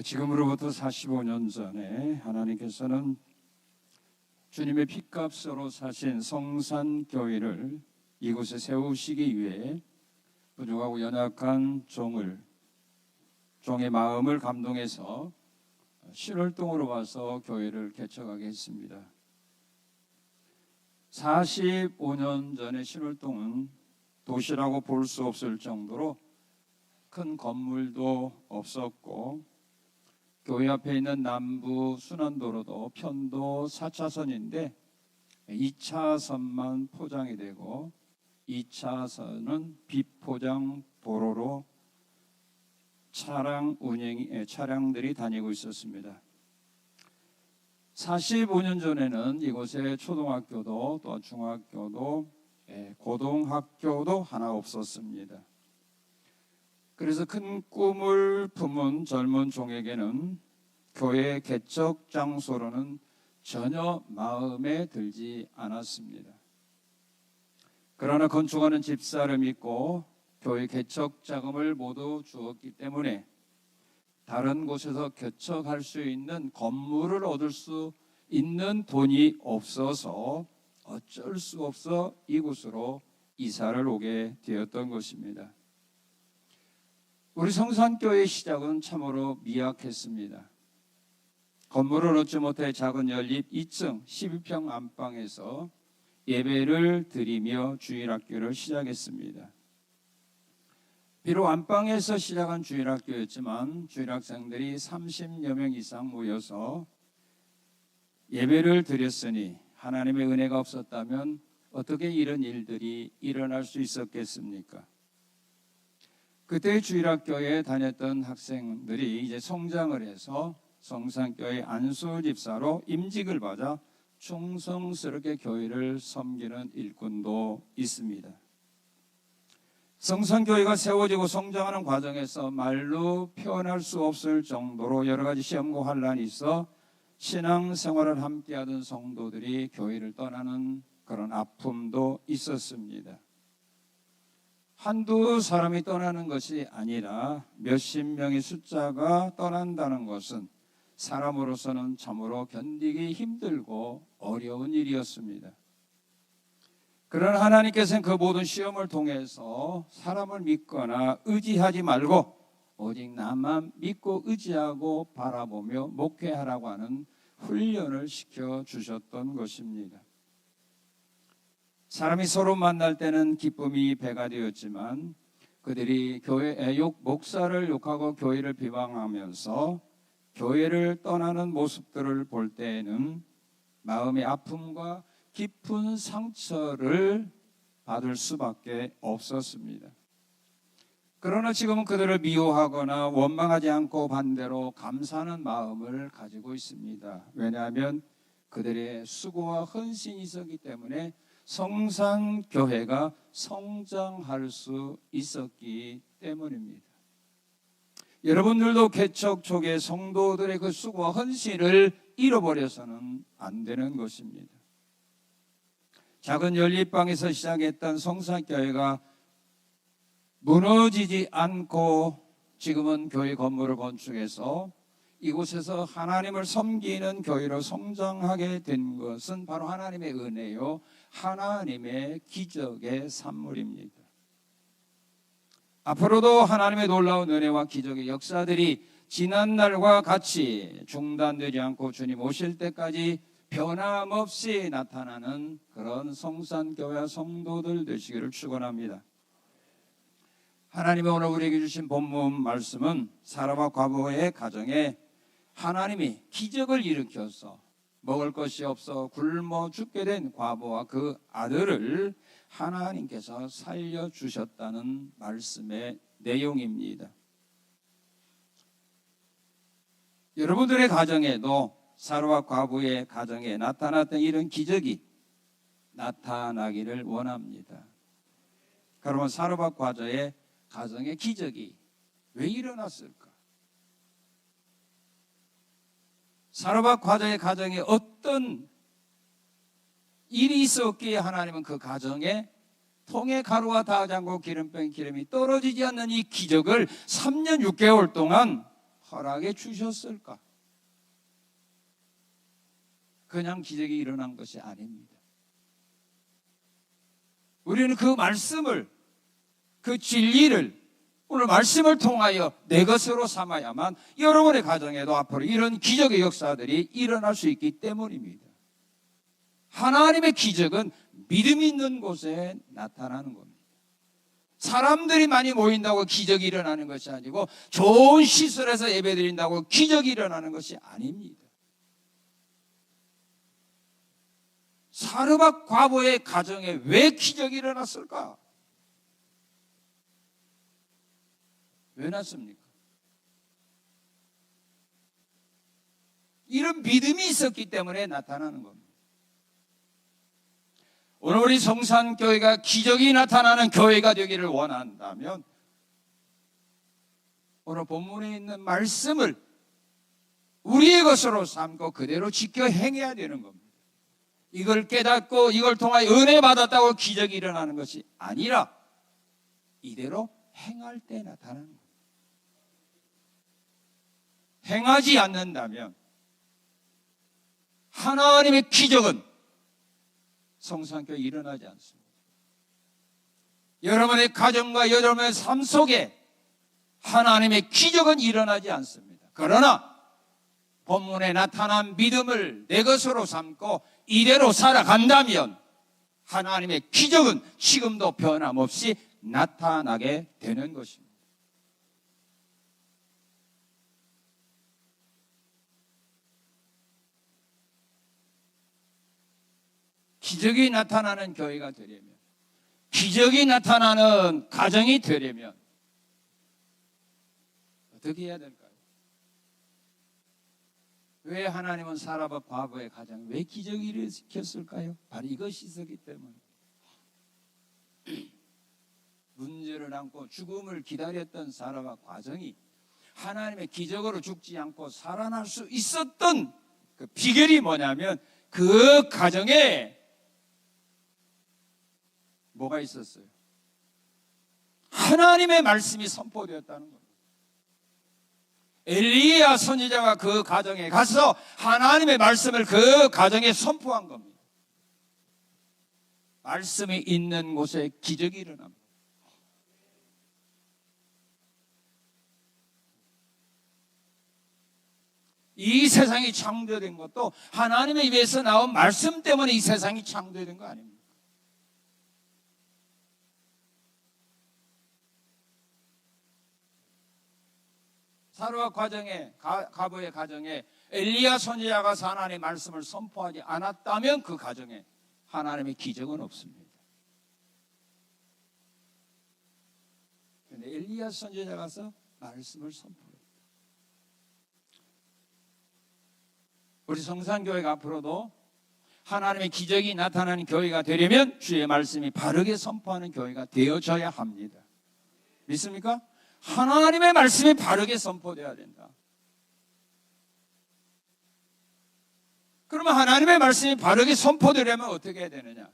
지금으로부터 45년 전에 하나님께서는 주님의 핏값으로 사신 성산교회를 이곳에 세우시기 위해 부족하고 연약한 종의 마음을 감동해서 신월동으로 와서 교회를 개척하게 했습니다. 45년 전에 신월동은 도시라고 볼 수 없을 정도로 큰 건물도 없었고, 교회 앞에 있는 남부 순환도로도 편도 4차선인데 2차선만 포장이 되고 2차선은 비포장 도로로 차량들이 다니고 있었습니다. 45년 전에는 이곳에 초등학교도 또 중학교도 고등학교도 하나 없었습니다. 그래서 큰 꿈을 품은 젊은 종에게는 교회 개척 장소로는 전혀 마음에 들지 않았습니다. 그러나 건축하는 집사를 믿고 교회 개척 자금을 모두 주었기 때문에 다른 곳에서 개척할 수 있는 건물을 얻을 수 있는 돈이 없어서 어쩔 수 없어 이곳으로 이사를 오게 되었던 것입니다. 우리 성산교회의 시작은 참으로 미약했습니다. 건물을 얻지 못해 작은 연립 2층 12평 안방에서 예배를 드리며 주일학교를 시작했습니다. 비록 안방에서 시작한 주일학교였지만 주일학생들이 30여 명 이상 모여서 예배를 드렸으니 하나님의 은혜가 없었다면 어떻게 이런 일들이 일어날 수 있었겠습니까? 그때 주일학교에 다녔던 학생들이 이제 성장을 해서 성산교회 안수집사로 임직을 받아 충성스럽게 교회를 섬기는 일꾼도 있습니다. 성산교회가 세워지고 성장하는 과정에서 말로 표현할 수 없을 정도로 여러 가지 시험과 환란이 있어 신앙생활을 함께하던 성도들이 교회를 떠나는 그런 아픔도 있었습니다. 한두 사람이 떠나는 것이 아니라 몇십 명의 숫자가 떠난다는 것은 사람으로서는 참으로 견디기 힘들고 어려운 일이었습니다. 그러나 하나님께서는 그 모든 시험을 통해서 사람을 믿거나 의지하지 말고 오직 나만 믿고 의지하고 바라보며 목회하라고 하는 훈련을 시켜주셨던 것입니다. 사람이 서로 만날 때는 기쁨이 배가 되었지만 그들이 목사를 욕하고 교회를 비방하면서 교회를 떠나는 모습들을 볼 때에는 마음의 아픔과 깊은 상처를 받을 수밖에 없었습니다. 그러나 지금은 그들을 미워하거나 원망하지 않고 반대로 감사하는 마음을 가지고 있습니다. 왜냐하면 그들의 수고와 헌신이 있었기 때문에 성산교회가 성장할 수 있었기 때문입니다. 여러분들도 개척 초기에 성도들의 그 수고와 헌신을 잃어버려서는 안 되는 것입니다. 작은 연립방에서 시작했던 성산교회가 무너지지 않고 지금은 교회 건물을 건축해서 이곳에서 하나님을 섬기는 교회로 성장하게 된 것은 바로 하나님의 은혜요, 하나님의 기적의 산물입니다. 앞으로도 하나님의 놀라운 은혜와 기적의 역사들이 지난날과 같이 중단되지 않고 주님 오실 때까지 변함없이 나타나는 그런 성산교회와 성도들 되시기를 축원합니다. 하나님이 오늘 우리에게 주신 본문 말씀은 사람과 과부의 가정에 하나님이 기적을 일으켜서 먹을 것이 없어 굶어 죽게 된 과부와 그 아들을 하나님께서 살려주셨다는 말씀의 내용입니다. 여러분들의 가정에도 사람과 과부의 가정에 나타났던 이런 기적이 나타나기를 원합니다. 그러면 사람과 과부의 가정의 기적이 왜 일어났을까? 사람과 과부의 가정에 어떤 일이 있었기에 하나님은 그 가정에 통에 가루가 닿지 않고 기름병 기름이 떨어지지 않는 이 기적을 3년 6개월 동안 허락해 주셨을까? 그냥 기적이 일어난 것이 아닙니다. 우리는 그 말씀을, 그 진리를 오늘 말씀을 통하여 내 것으로 삼아야만 여러분의 가정에도 앞으로 이런 기적의 역사들이 일어날 수 있기 때문입니다. 하나님의 기적은 믿음 있는 곳에 나타나는 겁니다. 사람들이 많이 모인다고 기적이 일어나는 것이 아니고 좋은 시설에서 예배드린다고 기적이 일어나는 것이 아닙니다. 사르밧 과부의 가정에 왜 기적이 일어났을까? 왜 났습니까? 이런 믿음이 있었기 때문에 나타나는 겁니다. 오늘 우리 성산교회가 기적이 나타나는 교회가 되기를 원한다면 오늘 본문에 있는 말씀을 우리의 것으로 삼고 그대로 지켜 행해야 되는 겁니다. 이걸 깨닫고 이걸 통하여 은혜 받았다고 기적이 일어나는 것이 아니라 이대로 행할 때 나타나는 겁니다. 행하지 않는다면 하나님의 기적은 성산교회에 일어나지 않습니다. 여러분의 가정과 여러분의 삶 속에 하나님의 기적은 일어나지 않습니다. 그러나 본문에 나타난 믿음을 내 것으로 삼고 이대로 살아간다면 하나님의 기적은 지금도 변함없이 나타나게 되는 것입니다. 기적이 나타나는 교회가 되려면, 기적이 나타나는 가정이 되려면 어떻게 해야 될까요? 왜 하나님은 사르밧 과부의 가정에 왜 기적을 일으켰을까요? 바로 이것이 있었기 때문에. 문제를 안고 죽음을 기다렸던 사르밧 가정이 하나님의 기적으로 죽지 않고 살아날 수 있었던 그 비결이 뭐냐면 그 가정에 뭐가 있었어요? 하나님의 말씀이 선포되었다는 겁니다. 엘리야 선지자가 그 가정에 가서 하나님의 말씀을 그 가정에 선포한 겁니다. 말씀이 있는 곳에 기적이 일어납니다. 이 세상이 창조된 것도 하나님의 입에서 나온 말씀 때문에 이 세상이 창조된 거 아닙니까? 사르밧 과부의 가정에 엘리야 선지자가 가서 하나님의 말씀을 선포하지 않았다면 그 가정에 하나님의 기적은 없습니다. 그런데 엘리야 선지자가 가서 말씀을 선포했다. 우리 성산교회가 앞으로도 하나님의 기적이 나타나는 교회가 되려면 주의 말씀이 바르게 선포하는 교회가 되어져야 합니다. 믿습니까? 하나님의 말씀이 바르게 선포되어야 된다. 그러면 하나님의 말씀이 바르게 선포되려면 어떻게 해야 되느냐?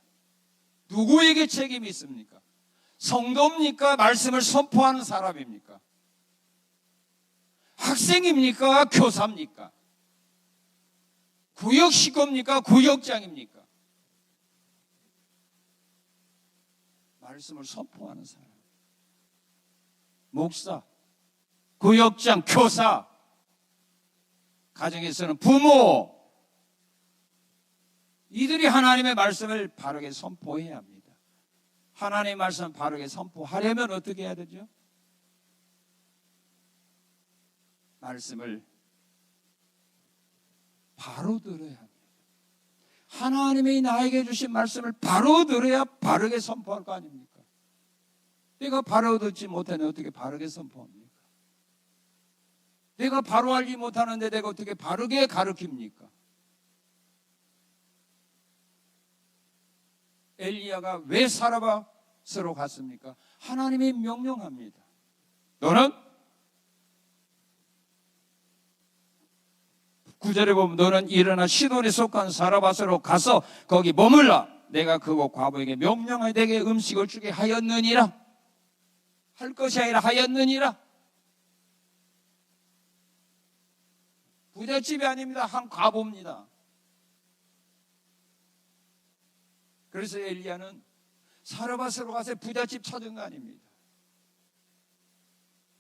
누구에게 책임이 있습니까? 성도입니까? 말씀을 선포하는 사람입니까? 학생입니까? 교사입니까? 구역식구입니까? 구역장입니까? 말씀을 선포하는 사람. 목사, 구역장, 교사, 가정에서는 부모, 이들이 하나님의 말씀을 바르게 선포해야 합니다. 하나님의 말씀을 바르게 선포하려면 어떻게 해야 되죠? 말씀을 바로 들어야 합니다. 하나님이 나에게 주신 말씀을 바로 들어야 바르게 선포할 거 아닙니까? 내가 바로 듣지 못하는데 어떻게 바르게 선포합니까? 내가 바로 알지 못하는데 내가 어떻게 바르게 가르칩니까? 엘리야가 왜 사르밧으로 갔습니까? 하나님이 명령합니다. 너는 9절에 보면 너는 일어나 시돈에 속한 사르밧으로 가서 거기 머물라. 내가 그곳 과부에게 명령하여 내게 음식을 주게 하였느니라. 할 것이 아니라 하였느니라. 부잣집이 아닙니다. 한 과부입니다. 그래서 엘리야는 사르밧으로 가서 부잣집 찾은 거 아닙니다.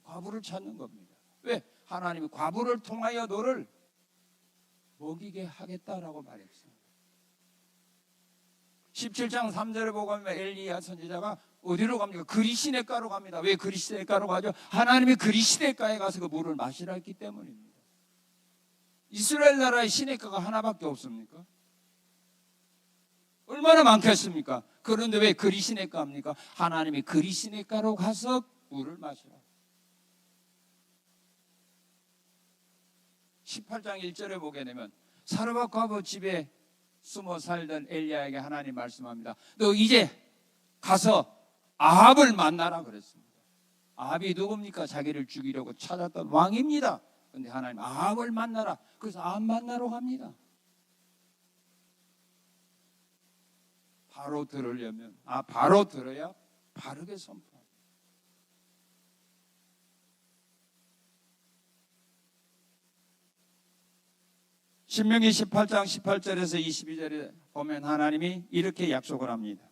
과부를 찾는 겁니다. 왜? 하나님이 과부를 통하여 너를 먹이게 하겠다라고 말했어요. 17장 3절에 보면 엘리야 선지자가 어디로 갑니까? 그리시네가로 갑니다. 왜 그리시네가로 가죠? 하나님이 그리시네가에 가서 그 물을 마시라 했기 때문입니다. 이스라엘 나라의 시내가가 하나밖에 없습니까? 얼마나 많겠습니까? 그런데 왜 그리시네가 합니까? 하나님이 그리시네가로 가서 물을 마시라. 18장 1절에 보게 되면 사르밧 과부 집에 숨어 살던 엘리야에게 하나님 말씀합니다. 너 이제 가서 아합을 만나라 그랬습니다. 아합이 누굽니까? 자기를 죽이려고 찾았던 왕입니다. 그런데 하나님 아합을 만나라. 그래서 아합 만나러 갑니다. 바로 들으려면 바로 들어야 바르게 선포합니다. 신명기 18장 18절에서 22절에 보면 하나님이 이렇게 약속을 합니다.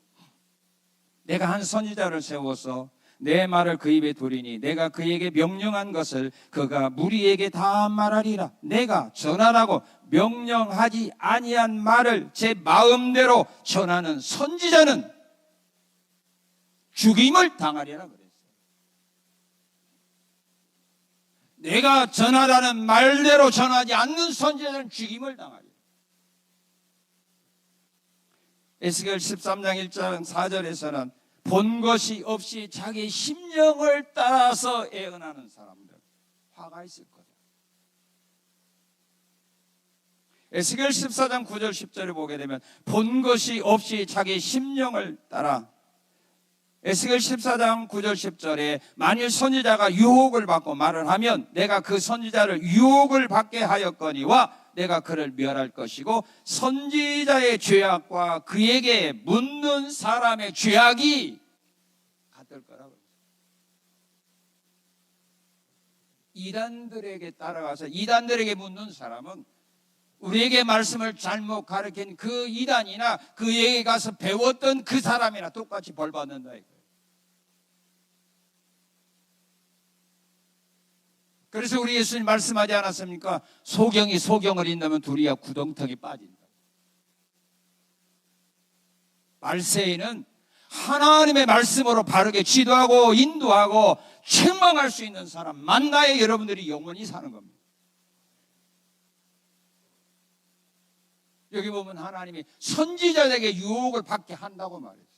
내가 한 선지자를 세워서 내 말을 그 입에 두리니 내가 그에게 명령한 것을 그가 무리에게 다 말하리라. 내가 전하라고 명령하지 아니한 말을 제 마음대로 전하는 선지자는 죽임을 당하리라 그랬어요. 내가 전하라는 말대로 전하지 않는 선지자는 죽임을 당하리라. 에스겔 13장 1장 4절에서는 본 것이 없이 자기 심령을 따라서 애언하는 사람들 화가 있을 거다. 에스겔 14장 9절 10절을 보게 되면 본 것이 없이 자기 심령을 따라 에스겔 14장 9절 10절에 만일 선지자가 유혹을 받고 말을 하면 내가 그 선지자를 유혹을 받게 하였거니와 내가 그를 멸할 것이고 선지자의 죄악과 그에게 묻는 사람의 죄악이 같을 거라고. 이단들에게 따라가서 이단들에게 묻는 사람은 우리에게 말씀을 잘못 가르친 그 이단이나 그에게 가서 배웠던 그 사람이나 똑같이 벌 받는다 이거예요. 그래서 우리 예수님 말씀하지 않았습니까? 소경이 소경을 인다면 둘이야 구덩텅이 빠진다. 말세에는 하나님의 말씀으로 바르게 지도하고 인도하고 책망할 수 있는 사람 만나야 여러분들이 영원히 사는 겁니다. 여기 보면 하나님이 선지자에게 유혹을 받게 한다고 말했어요.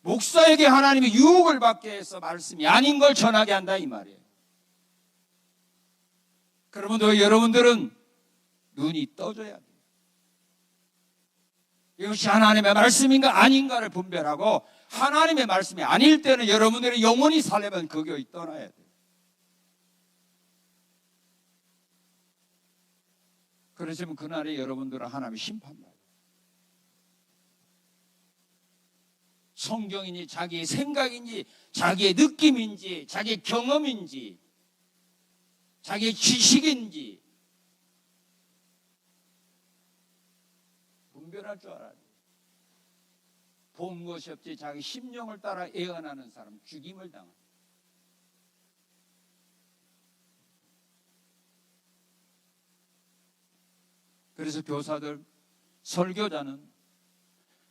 목사에게 하나님이 유혹을 받게 해서 말씀이 아닌 걸 전하게 한다 이 말이에요. 그러면 여러분들은 눈이 떠져야 돼요. 이것이 하나님의 말씀인가 아닌가를 분별하고 하나님의 말씀이 아닐 때는 여러분들이 영원히 살려면 그 교회 떠나야 돼요. 그러시면 그날에 여러분들은 하나님이 심판받아요. 성경인지 자기의 생각인지 자기의 느낌인지 자기의 경험인지 자기의 지식인지 분별할 줄 알아야 돼요. 본 것이 없지 자기 심령을 따라 애언하는 사람 죽임을 당합니다. 그래서 교사들, 설교자는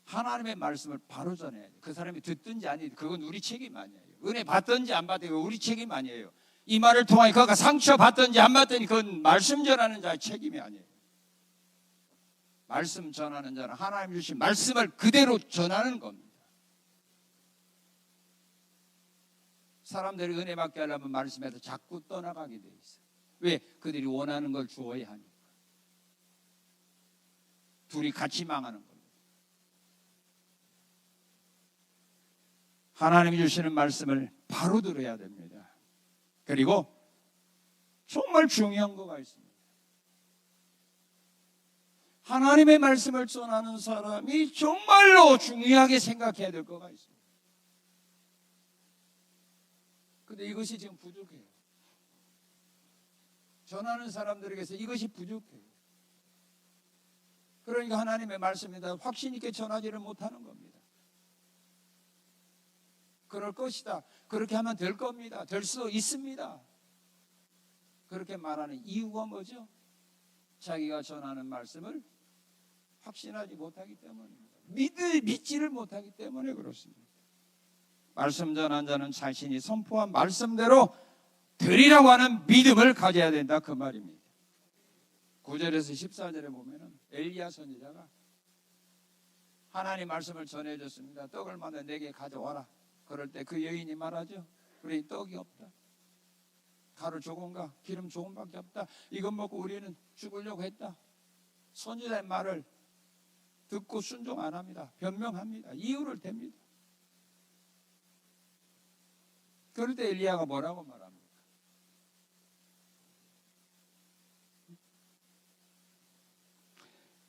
하나님의 말씀을 바로 전해야 돼요. 그 사람이 듣든지 아니든지 그건 우리 책임 아니에요. 은혜 받든지 안 받든지 우리 책임 아니에요. 이 말을 통하여 그가 상처 받든지 안 받든지 그건 말씀 전하는 자의 책임이 아니에요. 말씀 전하는 자는 하나님 주신 말씀을 그대로 전하는 겁니다. 사람들이 은혜 받게 하려면 말씀에서 자꾸 떠나가게 돼 있어요. 왜? 그들이 원하는 걸 주어야 하니까. 둘이 같이 망하는 겁니다. 하나님이 주시는 말씀을 바로 들어야 됩니다. 그리고 정말 중요한 거가 있습니다. 하나님의 말씀을 전하는 사람이 정말로 중요하게 생각해야 될 거가 있습니다. 근데 이것이 지금 부족해요. 전하는 사람들에게서 이것이 부족해요. 그러니까 하나님의 말씀에다 확신 있게 전하지를 못하는 겁니다. 그럴 것이다. 그렇게 하면 될 겁니다. 될 수 있습니다. 그렇게 말하는 이유가 뭐죠? 자기가 전하는 말씀을 확신하지 못하기 때문입니다. 믿지를 못하기 때문에 그렇습니다. 말씀 전한 자는 자신이 선포한 말씀대로 되리라고 하는 믿음을 가져야 된다, 그 말입니다. 9절에서 14절에 보면은 엘리야 선지자가 하나님 말씀을 전해줬습니다. 떡을 만들어 내게 가져와라. 그럴 때 그 여인이 말하죠. 우리 떡이 없다. 가루 조금과 기름 조금밖에 없다. 이것 먹고 우리는 죽으려고 했다. 선지자의 말을 듣고 순종 안 합니다. 변명합니다. 이유를 댑니다. 그럴 때 엘리야가 뭐라고 말합니까?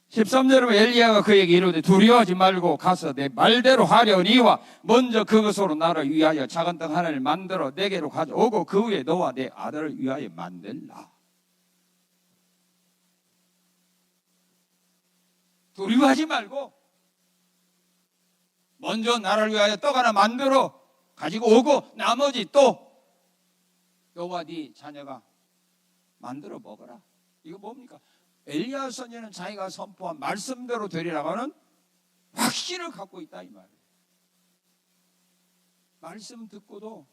13절에 엘리야가 그에게 이르되 두려워하지 말고 가서 내 말대로 하려니와 먼저 그것으로 나를 위하여 작은 떡 하나를 만들어 내게로 가져오고 그 후에 너와 내 아들을 위하여 만들라. 두려워하지 말고 먼저 나를 위하여 떡 하나 만들어 가지고 오고 나머지 또 너와 네 자녀가 만들어 먹어라. 이거 뭡니까? 엘리야 선지자는 자기가 선포한 말씀대로 되리라고 하는 확신을 갖고 있다, 이 말이에요. 말씀 듣고도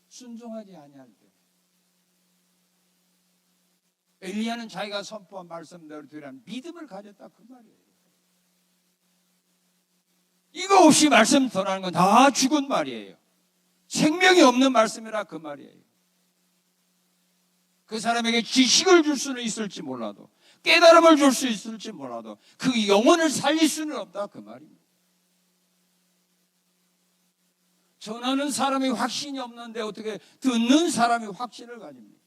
순종하지 아니할 때 엘리야는 자기가 선포한 말씀대로 되리라는 믿음을 가졌다, 그 말이에요. 이거 없이 말씀 전하는 건 다 죽은 말이에요. 생명이 없는 말씀이라 그 말이에요. 그 사람에게 지식을 줄 수는 있을지 몰라도 깨달음을 줄 수 있을지 몰라도 그 영혼을 살릴 수는 없다, 그 말입니다. 전하는 사람이 확신이 없는데 어떻게 듣는 사람이 확신을 가집니까?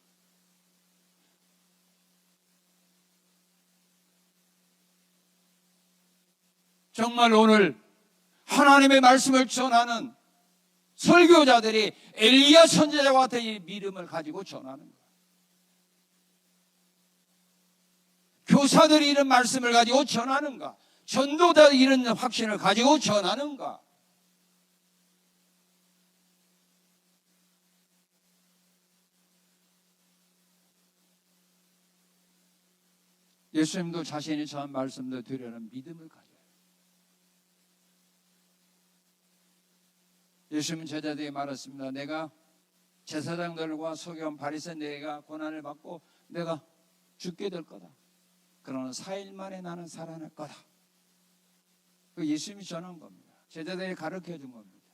정말 오늘 하나님의 말씀을 전하는 설교자들이 엘리야 선지자와 같은 이 믿음을 가지고 전하는 거예요. 교사들이 이런 말씀을 가지고 전하는가? 전도자들이 이런 확신을 가지고 전하는가? 예수님도 자신이 전한 말씀도 드리려는 믿음을 가져요. 예수님은 제자들에게 말했습니다. 내가 제사장들과 서기관 바리새인들에게 고난을 받고 내가 죽게 될 거다. 그러나 4일 만에 나는 살아날 거다. 그 예수님이 전한 겁니다. 제자들에게 가르쳐 준 겁니다.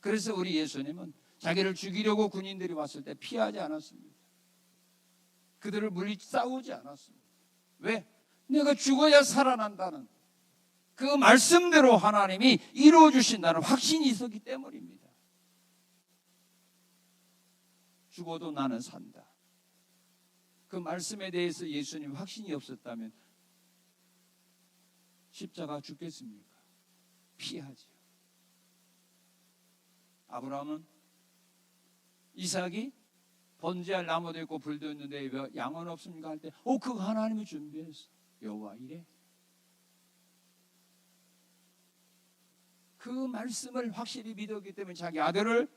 그래서 우리 예수님은 자기를 죽이려고 군인들이 왔을 때 피하지 않았습니다. 그들을 물리 싸우지 않았습니다. 왜? 내가 죽어야 살아난다는 그 말씀대로 하나님이 이루어 주신다는 확신이 있었기 때문입니다. 죽어도 나는 산다. 그 말씀에 대해서 예수님 확신이 없었다면 십자가 죽겠습니까? 피하지요. 아브라함은 이삭이 번제할 나무도 있고 불도 있는데 왜 양은 없습니까? 할 때 그거 하나님이 준비했어. 여호와 이래. 그 말씀을 확실히 믿었기 때문에 자기 아들을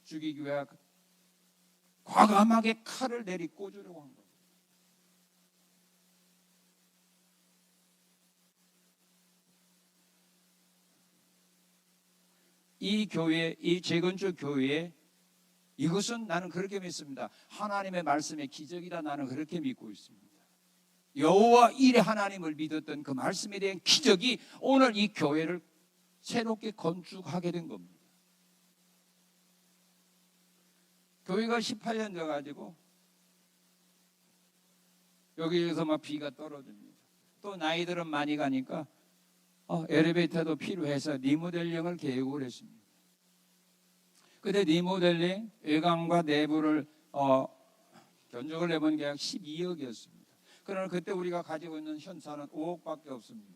죽이기 위해 과감하게 칼을 내리 꽂으려고 한 거예요. 이 교회, 이 재건축 교회에 이것은 나는 그렇게 믿습니다. 하나님의 말씀의 기적이다, 나는 그렇게 믿고 있습니다. 여호와 일의 하나님을 믿었던 그 말씀에 대한 기적이 오늘 이 교회를 새롭게 건축하게 된 겁니다. 교회가 18년 돼가지고 여기에서 막 비가 떨어집니다. 또 나이들은 많이 가니까 엘리베이터도 필요해서 리모델링을 계획을 했습니다. 그때 리모델링 외관과 내부를 견적을 내본 계약 12억이었습니다. 그러나 그때 우리가 가지고 있는 현사는 5억밖에 없습니다.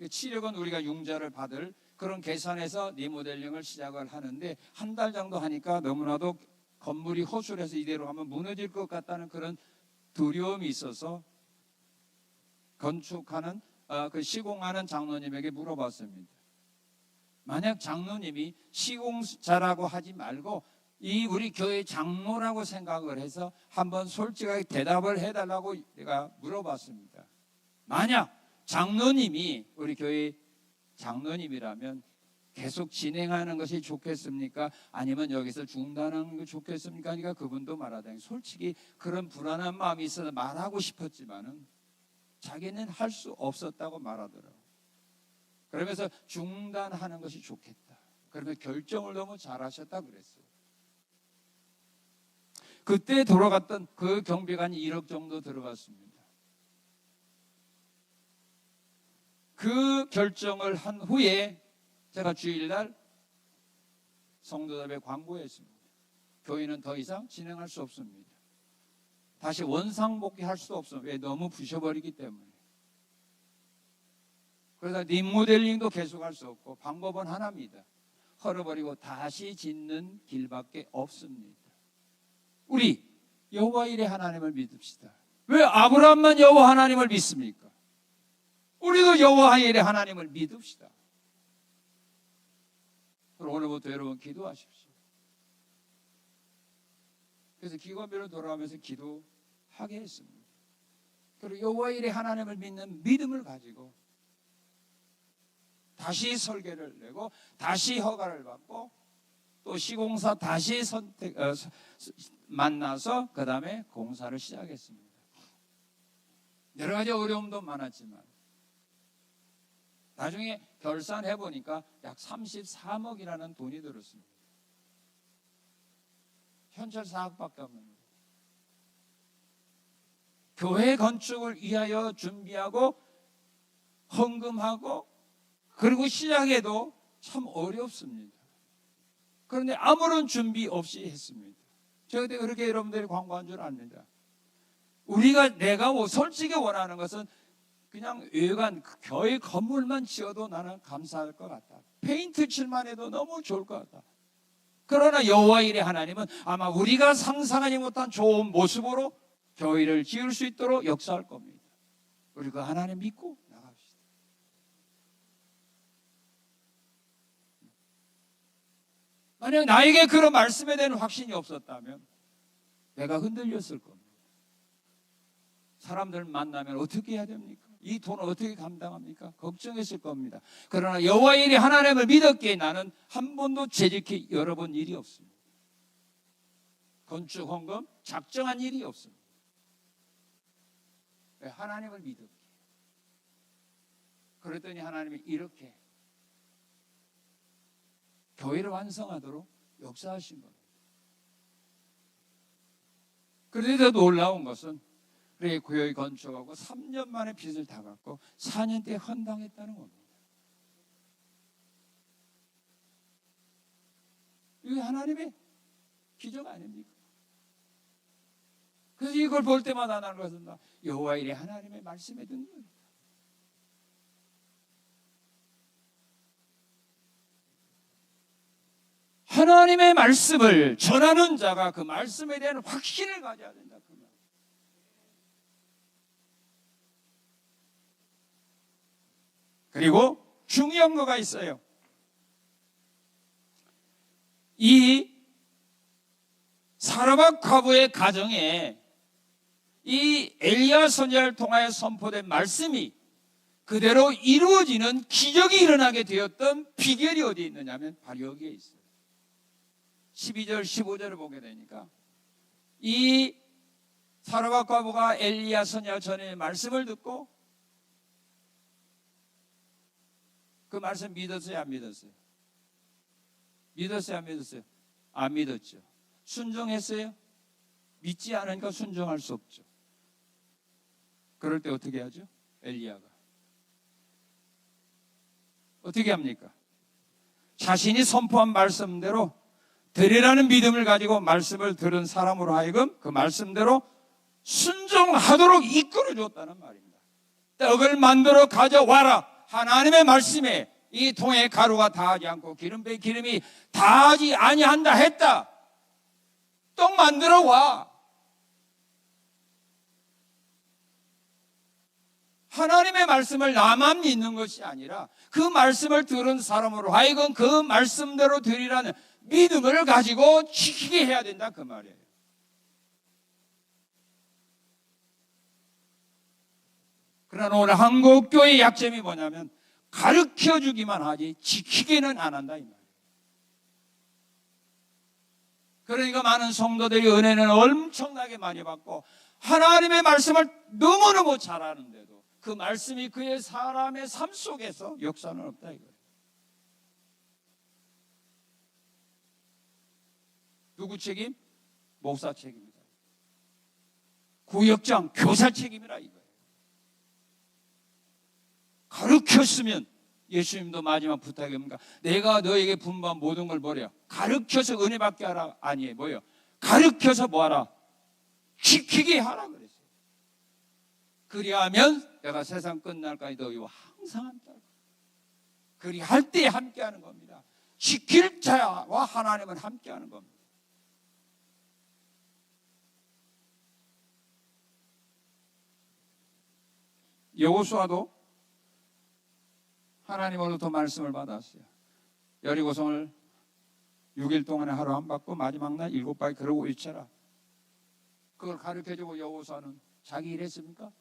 7억은 우리가 융자를 받을 그런 계산해서 리모델링을 시작을 하는데 한 달 정도 하니까 너무나도 건물이 호술해서 이대로 하면 무너질 것 같다는 그런 두려움이 있어서 건축하는 그 시공하는 장로님에게 물어봤습니다. 만약 장로님이 시공자라고 하지 말고 이 우리 교회 장로라고 생각을 해서 한번 솔직하게 대답을 해달라고 내가 물어봤습니다. 만약 장로님이 우리 교회 장로님이라면 계속 진행하는 것이 좋겠습니까? 아니면 여기서 중단하는 게 좋겠습니까? 그러니까 그분도 말하자면 솔직히 그런 불안한 마음이 있어서 말하고 싶었지만은 자기는 할 수 없었다고 말하더라고요. 그러면서 중단하는 것이 좋겠다. 그러면 결정을 너무 잘하셨다 그랬어요. 그때 돌아갔던 그 경비관이 1억 정도 들어갔습니다. 그 결정을 한 후에 제가 주일날 성도답에 광고했습니다. 교회는 더 이상 진행할 수 없습니다. 다시 원상복귀할 수 없습니다. 왜? 너무 부셔버리기 때문에. 그래서 리모델링도 계속할 수 없고 방법은 하나입니다. 헐어버리고 다시 짓는 길밖에 없습니다. 우리 여호와 일의 하나님을 믿읍시다. 왜 아브라함만 여호와 하나님을 믿습니까? 우리도 여호와 일의 하나님을 믿읍시다. 그럼 오늘부터 여러분 기도하십시오. 그래서 기관별로 돌아가면서 기도하게 했습니다. 그리고 여호와 일의 하나님을 믿는 믿음을 가지고 다시 설계를 내고 다시 허가를 받고 또 시공사 다시 만나서 그 다음에 공사를 시작했습니다. 여러 가지 어려움도 많았지만 나중에 결산해 보니까 약 33억이라는 돈이 들었습니다. 현찰 4억밖에 없는 거예요. 교회 건축을 위하여 준비하고 헌금하고 그리고 시작해도 참 어렵습니다. 그런데 아무런 준비 없이 했습니다. 제가 그때 그렇게 여러분들이 광고한 줄 압니다. 내가 솔직히 원하는 것은 그냥 외관 교회 건물만 지어도 나는 감사할 것 같다. 페인트 칠만 해도 너무 좋을 것 같다. 그러나 여호와 일의 하나님은 아마 우리가 상상하지 못한 좋은 모습으로 교회를 지을 수 있도록 역사할 겁니다. 우리 그 하나님 믿고 나갑시다. 만약 나에게 그런 말씀에 대한 확신이 없었다면 내가 흔들렸을 겁니다. 사람들 만나면 어떻게 해야 됩니까? 이 돈을 어떻게 감당합니까? 걱정했을 겁니다. 그러나 여호와 일이 하나님을 믿었기에 나는 한 번도 재직해 열어본 일이 없습니다. 건축 헌금 작정한 일이 없습니다. 왜? 하나님을 믿었기에. 그랬더니 하나님이 이렇게 교회를 완성하도록 역사하신 겁니다. 그런데 더 놀라운 것은 그래 교회 건축하고 3년 만에 빚을 다 갚고 4년째 헌당했다는 겁니다. 이게 하나님의 기적 아닙니까? 그래서 이걸 볼 때마다 나는 것은 여호와 일의 하나님의 말씀에 듣는 겁니다. 하나님의 말씀을 전하는 자가 그 말씀에 대한 확신을 가져야 된다. 그리고 중요한 거가 있어요. 이 사르밧 과부의 가정에 이 엘리야 선지자를 통하여 선포된 말씀이 그대로 이루어지는 기적이 일어나게 되었던 비결이 어디에 있느냐면 바로 여기에 있어요. 12절 15절을 보게 되니까 이 사르밧 과부가 엘리야 선지자 전의 말씀을 듣고 그 말씀 믿었어요? 안 믿었어요? 믿었어요? 안 믿었어요? 안 믿었죠. 순종했어요? 믿지 않으니까 순종할 수 없죠. 그럴 때 어떻게 하죠? 엘리야가 어떻게 합니까? 자신이 선포한 말씀대로 되리라는 믿음을 가지고 말씀을 들은 사람으로 하여금 그 말씀대로 순종하도록 이끌어 줬다는 말입니다. 떡을 만들어 가져와라. 하나님의 말씀에 이 통에 가루가 다하지 않고 기름배에 기름이 다하지 아니한다 했다. 떡 만들어 와. 하나님의 말씀을 나만 믿는 것이 아니라 그 말씀을 들은 사람으로 하여금 그 말씀대로 되리라는 믿음을 가지고 지키게 해야 된다 그 말이에요. 그러나 오늘 한국교회의 약점이 뭐냐면 가르쳐주기만 하지 지키기는 안 한다 이 말이에요. 그러니까 많은 성도들이 은혜는 엄청나게 많이 받고 하나님의 말씀을 너무너무 잘 아는데도 그 말씀이 그의 사람의 삶 속에서 역사는 없다 이거예요. 누구 책임? 목사 책임이다. 구역장, 교사 책임이라 이거예요. 가르쳤으면 예수님도 마지막 부탁이 뭡니까? 내가 너에게 분부한 모든 걸 뭐래요? 가르쳐서 은혜 받게 하라 아니에요. 뭐예요? 가르쳐서 뭐하라? 지키게 하라 그랬어요. 그리하면 내가 세상 끝날까지 너희와 항상 함께하라. 그리할 때 함께하는 겁니다. 지킬 자와 하나님은 함께하는 겁니다. 여호수아도 하나님으로부터 말씀을 받았어요. 여리고성을 6일 동안에 하루 안 받고 마지막 날 7바퀴 그러고 있쳐라. 그걸 가르쳐주고 여호수아는 자기 일 했습니까?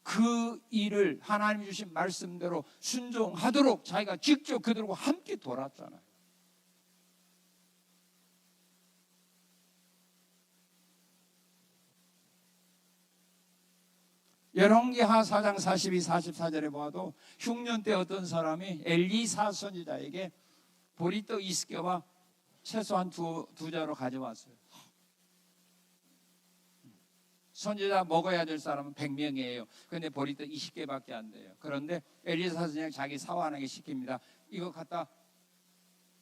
그 일을 하나님 주신 말씀대로 순종하도록 자기가 직접 그들과 함께 돌았잖아요. 열왕기하 4장 42, 44절에 보아도 흉년 때 어떤 사람이 엘리사 선지자에게 보리떡 20개와 채소 한 두 자루 가져왔어요. 선지자 먹어야 될 사람은 100명이에요. 그런데 보리떡 20개밖에 안 돼요. 그런데 엘리사 선지자가 자기 사환에게 시킵니다. 이거 갖다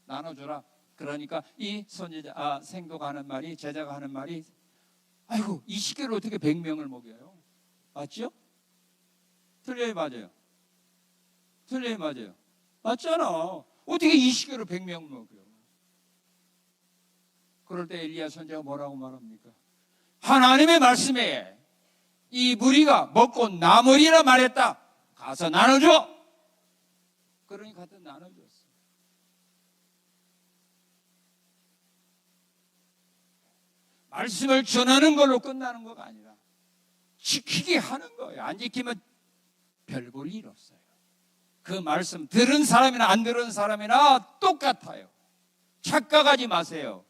나눠주라. 그러니까 이 선지자 생도가 하는 말이, 제자가 하는 말이, 아이고 20개를 어떻게 100명을 먹여요? 맞죠? 틀려요, 맞아요? 틀려요, 맞아요? 맞잖아. 어떻게 20개로 100명 먹여요? 그럴 때 엘리야 선지자가 뭐라고 말합니까? 하나님의 말씀에 이 무리가 먹고 남으리라 말했다. 가서 나눠줘. 그러니 갖다 나눠줬어. 말씀을 전하는 걸로 끝나는 거가 아니라 지키게 하는 거예요. 안 지키면 별 볼 일 없어요. 그 말씀 들은 사람이나 안 들은 사람이나 똑같아요. 착각하지 마세요.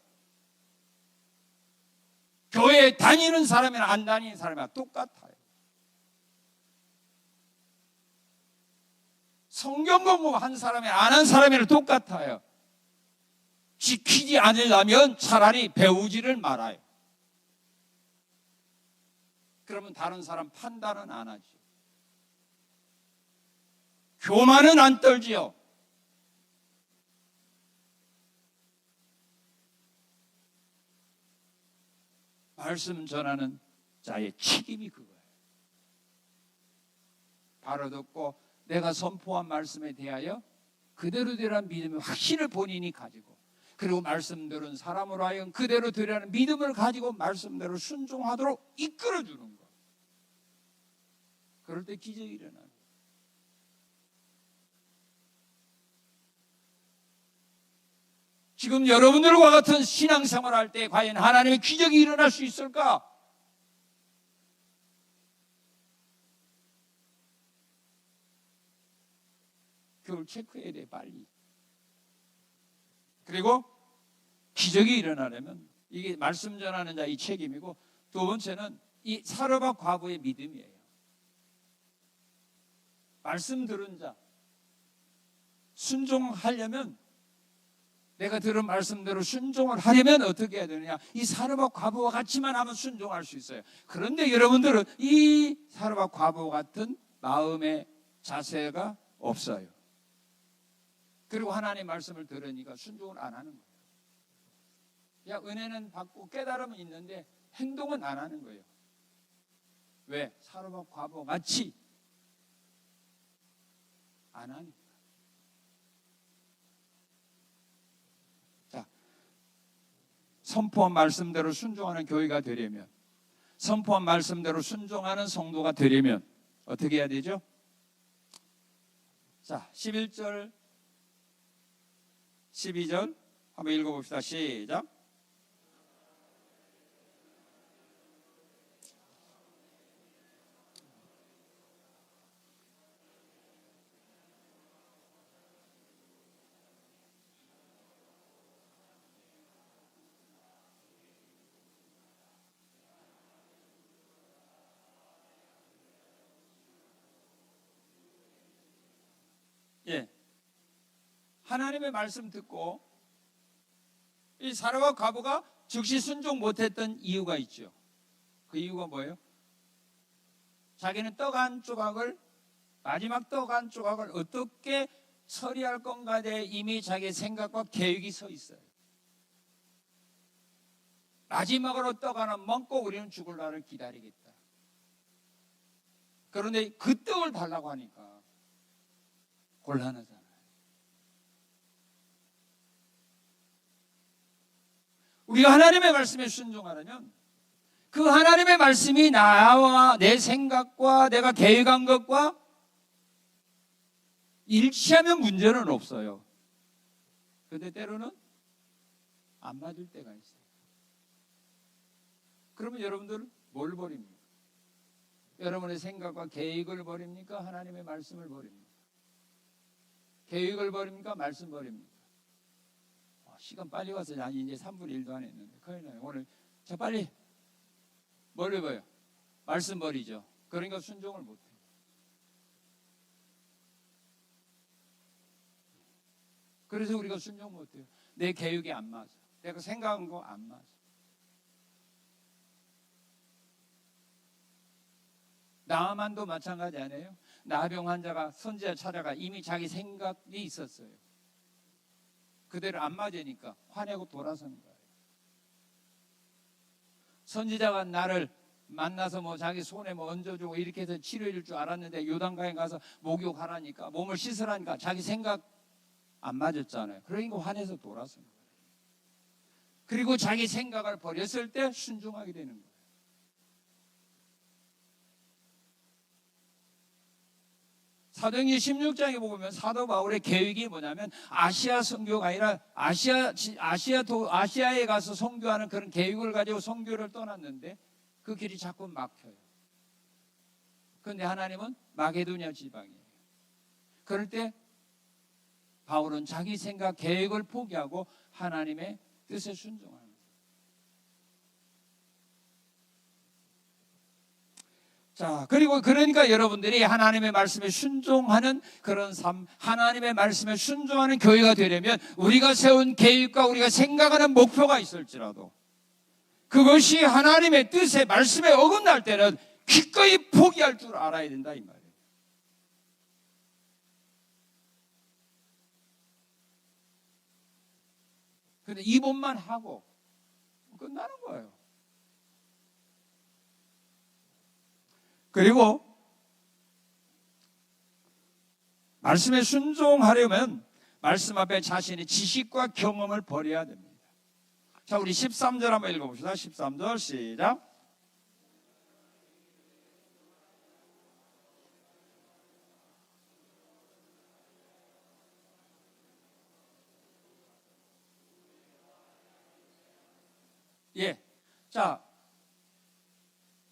교회 다니는 사람이나 안 다니는 사람이나 똑같아요. 성경 공부한 사람이나 안 한 사람이나 똑같아요. 지키지 않으려면 차라리 배우지를 말아요. 그러면 다른 사람 판단은 안 하죠. 교만은 안 떨지요. 말씀 전하는 자의 책임이 그거예요. 바로 듣고 내가 선포한 말씀에 대하여 그대로 되라는 믿음의 확신을 본인이 가지고, 그리고 말씀 들은 사람으로 하여금 그대로 되라는 믿음을 가지고 말씀대로 순종하도록 이끌어주는 것. 그럴 때 기적이 일어나요. 지금 여러분들과 같은 신앙생활 할 때 과연 하나님의 기적이 일어날 수 있을까? 그걸 체크해야 돼, 빨리. 그리고 기적이 일어나려면 이게 말씀 전하는 자의 책임이고, 두 번째는 이 사르밧 과부의 믿음이에요. 말씀 들은 자 순종하려면, 내가 들은 말씀대로 순종을 하려면 어떻게 해야 되느냐? 이 사르밧 과부와 같이만 하면 순종할 수 있어요. 그런데 여러분들은 이 사르밧 과부 같은 마음의 자세가 없어요. 그리고 하나님의 말씀을 들으니까 순종을 안 하는 거예요. 야, 은혜는 받고 깨달음은 있는데 행동은 안 하는 거예요. 왜? 사르밧 과부 같이 안 하니까. 선포한 말씀대로 순종하는 교회가 되려면, 선포한 말씀대로 순종하는 성도가 되려면 어떻게 해야 되죠? 자, 11절, 12절 한번 읽어봅시다. 시작. 예, 하나님의 말씀 듣고 이 사라와 과부가 즉시 순종 못했던 이유가 있죠. 그 이유가 뭐예요? 자기는 떡 한 조각을, 마지막 떡 한 조각을 어떻게 처리할 건가에 이미 자기의 생각과 계획이 서 있어요. 마지막으로 떡 하나 먹고 우리는 죽을 날을 기다리겠다. 그런데 그 떡을 달라고 하니까 곤란하잖아요. 우리가 하나님의 말씀에 순종하려면 그 하나님의 말씀이 나와 내 생각과 내가 계획한 것과 일치하면 문제는 없어요. 그런데 때로는 안 맞을 때가 있어요. 그러면 여러분들 뭘 버립니까? 여러분의 생각과 계획을 버립니까? 하나님의 말씀을 버립니까? 계획을 버립니까? 말씀 버립니까? 시간 빨리 가서 이제 3분의 1도 안 했는데 큰일 나요. 오늘 자 빨리 뭘 해봐요? 말씀 버리죠. 그러니까 순종을 못해요. 그래서 우리가 순종 못해요. 내 계획이 안 맞아. 내가 생각한 거 안 맞아. 나만도 마찬가지 아니에요? 나병 환자가 선지자 찾아가 이미 자기 생각이 있었어요. 그대로 안 맞으니까 화내고 돌아서는 거예요. 선지자가 나를 만나서 뭐 자기 손에 뭐 얹어주고 이렇게 해서 치료해 줄 줄 알았는데 요단강에 가서 목욕하라니까 몸을 씻으라니까 자기 생각 안 맞았잖아요. 그러니까 화내서 돌아서는 거예요. 그리고 자기 생각을 버렸을 때 순종하게 되는 거예요. 사도행전 16장에 보면 사도 바울의 계획이 뭐냐면 아시아 선교가 아니라 아시아에 가서 선교하는 그런 계획을 가지고 선교를 떠났는데 그 길이 자꾸 막혀요. 그런데 하나님은 마게도냐 지방이에요. 그럴 때 바울은 자기 생각 계획을 포기하고 하나님의 뜻에 순종하는 거예요. 자, 그리고 그러니까 여러분들이 하나님의 말씀에 순종하는 그런 삶, 하나님의 말씀에 순종하는 교회가 되려면 우리가 세운 계획과 우리가 생각하는 목표가 있을지라도 그것이 하나님의 뜻에 말씀에 어긋날 때는 기꺼이 포기할 줄 알아야 된다 이 말이에요. 근데 이번만 하고 끝나는 거예요. 그리고 말씀에 순종하려면 말씀 앞에 자신의 지식과 경험을 버려야 됩니다. 자, 우리 13절 한번 읽어봅시다. 13절 시작. 예, 자,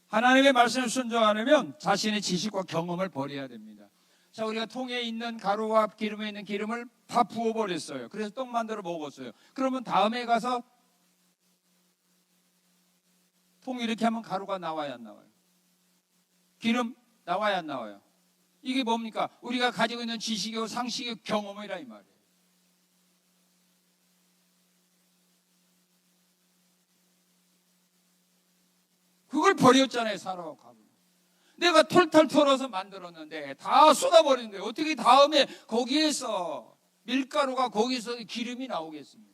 하나님의 말씀에 순종하려면 자신의 지식과 경험을 버려야 됩니다. 자, 우리가 통에 있는 가루와 기름에 있는 기름을 다 부어버렸어요. 그래서 떡 만들어 먹었어요. 그러면 다음에 가서 통 이렇게 하면 가루가 나와야 안 나와요? 기름 나와야 안 나와요? 이게 뭡니까? 우리가 가지고 있는 지식이고 상식이고 경험이라 이 말이에요. 그걸 버렸잖아요. 사라와 과부. 내가 털털 털어서 만들었는데 다 쏟아버리는데 어떻게 다음에 거기에서 밀가루가 거기서 기름이 나오겠습니까?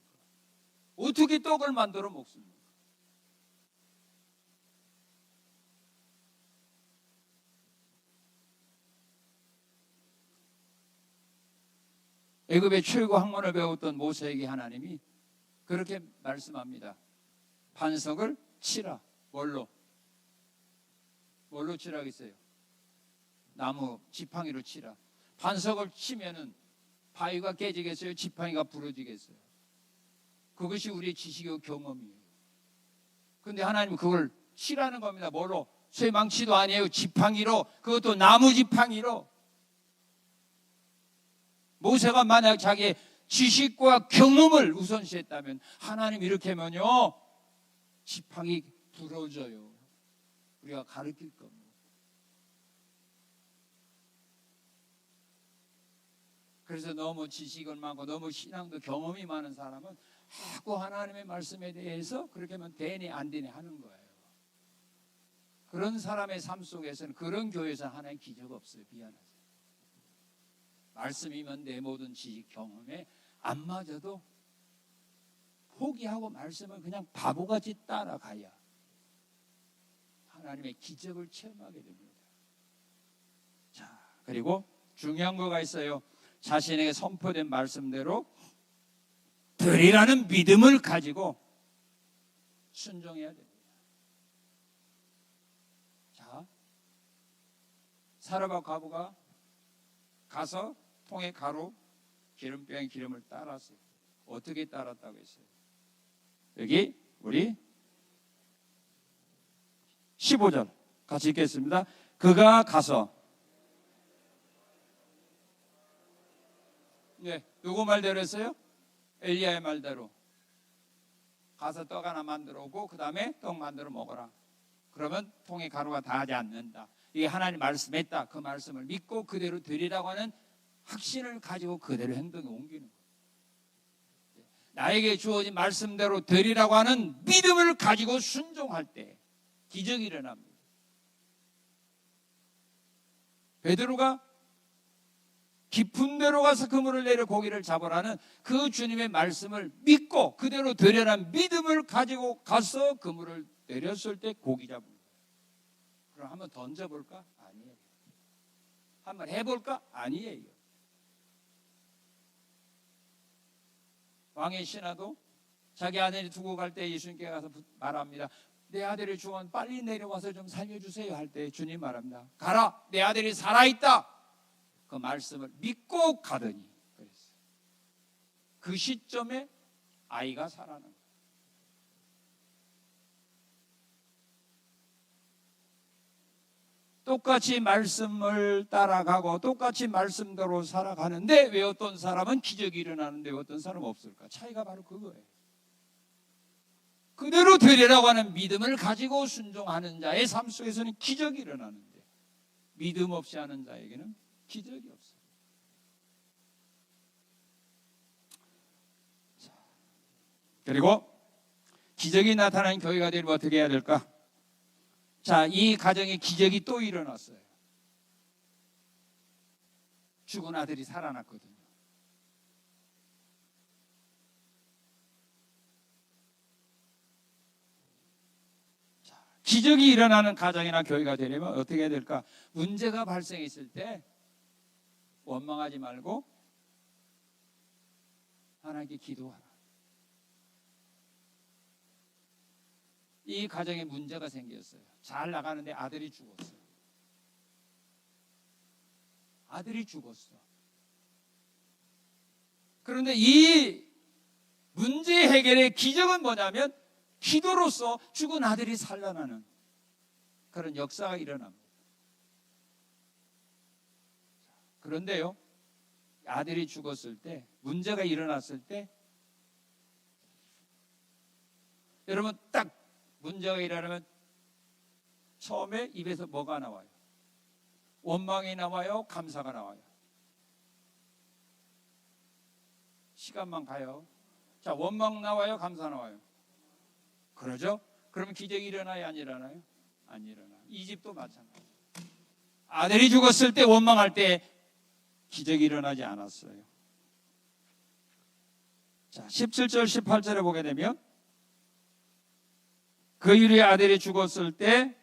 어떻게 떡을 만들어 먹습니까? 애굽의 최고 학문을 배웠던 모세에게 하나님이 그렇게 말씀합니다. 반석을 치라. 뭘로 치라겠어요? 나무 지팡이로 치라. 반석을 치면은 바위가 깨지겠어요? 지팡이가 부러지겠어요? 그것이 우리의 지식이고 경험이에요. 근데 하나님은 그걸 치라는 겁니다. 뭘로? 쇠망치도 아니에요. 지팡이로. 그것도 나무 지팡이로. 모세가 만약 자기의 지식과 경험을 우선시했다면 하나님 이렇게 하면요 지팡이 부러져요. 우리가 가르칠 겁니다. 그래서 너무 지식은 많고 너무 신앙도 경험이 많은 사람은 하고 하나님의 말씀에 대해서 그렇게 하면 되니 안 되니 하는 거예요. 그런 사람의 삶 속에서는, 그런 교회에서는 하나님 기적 없어요. 미안하세요. 말씀이면 내 모든 지식 경험에 안 맞아도 포기하고 말씀은 그냥 바보같이 따라가야 하나님의 기적을 체험하게 됩니다. 자, 그리고 중요한 거가 있어요. 자신에게 선포된 말씀대로 되리라는 믿음을 가지고 순종해야 됩니다. 자, 사르밧 과부가 가서 통에 가루 기름병에 기름을 따랐어요. 어떻게 따랐다고 했어요? 여기 우리 15절 같이 읽겠습니다. 그가 가서, 네, 누구 말대로 했어요? 엘리야의 말대로 가서 떡 하나 만들어 오고 그 다음에 떡 만들어 먹어라. 그러면 통에 가루가 닿지 않는다. 이게 하나님 말씀했다. 그 말씀을 믿고 그대로 되리라고 하는 확신을 가지고 그대로 행동에 옮기는 거예요. 나에게 주어진 말씀대로 되리라고 하는 믿음을 가지고 순종할 때 기적이 일어납니다. 베드로가 깊은 데로 가서 그물을 내려 고기를 잡으라는 그 주님의 말씀을 믿고 그대로 되려는 믿음을 가지고 가서 그물을 내렸을 때 고기 잡은 거예요. 그럼 한번 던져볼까? 아니에요. 한번 해볼까? 아니에요. 왕의 신하도 자기 아들이 두고 갈 때 예수님께 가서 말합니다. 내 아들이 죽으면 빨리 내려와서 좀 살려주세요 할 때 주님 말합니다. 가라, 내 아들이 살아있다. 그 말씀을 믿고 가더니 그랬어요. 그 시점에 아이가 살아난 거예요. 똑같이 말씀을 따라가고 똑같이 말씀대로 살아가는데 왜 어떤 사람은 기적이 일어나는데 왜 어떤 사람은 없을까? 차이가 바로 그거예요. 그대로 되리라고 하는 믿음을 가지고 순종하는 자의 삶 속에서는 기적이 일어나는데 믿음 없이 하는 자에게는 기적이 없어요. 자, 그리고 기적이 나타나는 교회가 되려면 어떻게 해야 될까? 자, 이 가정에 기적이 또 일어났어요. 죽은 아들이 살아났거든요. 자, 기적이 일어나는 가정이나 교회가 되려면 어떻게 해야 될까? 문제가 발생했을 때 원망하지 말고 하나님께 기도하라. 이 가정에 문제가 생겼어요. 잘 나가는데 아들이 죽었어요. 아들이 죽었어. 그런데 이 문제 해결의 기적은 뭐냐면 기도로서 죽은 아들이 살아나는 그런 역사가 일어납니다. 그런데요, 아들이 죽었을 때, 문제가 일어났을 때, 여러분 딱 문제가 일어나면 처음에 입에서 뭐가 나와요? 원망이 나와요? 감사가 나와요? 시간만 가요. 자, 원망 나와요? 감사 나와요? 그러죠? 그러면 기적이 일어나요? 안 일어나요? 안 일어나요. 이 집도 마찬가지. 아들이 죽었을 때 원망할 때 기적이 일어나지 않았어요. 자, 17절 18절에 보게 되면 그 유리의 아들이 죽었을 때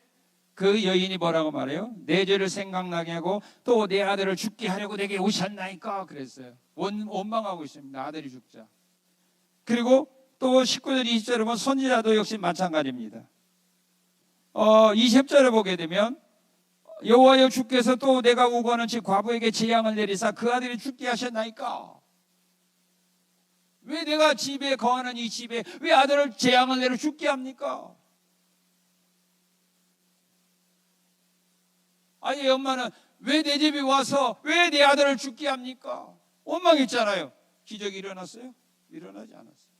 그 여인이 뭐라고 말해요? 내 죄를 생각나게 하고 또 내 아들을 죽게 하려고 내게 오셨나이까 그랬어요. 원망하고 있습니다. 아들이 죽자. 그리고 또 19절 20절에 보면 선지자도 역시 마찬가지입니다. 20절에 보게 되면 여호와여 주께서 또 내가 우고하는 집 과부에게 재앙을 내리사 그 아들이 죽게 하셨나이까. 왜 내가 집에 거하는 이 집에 왜 아들을 재앙을 내려 죽게 합니까? 아니 엄마는 왜 내 집에 와서 왜 내 아들을 죽게 합니까? 원망했잖아요. 기적이 일어났어요? 일어나지 않았어요.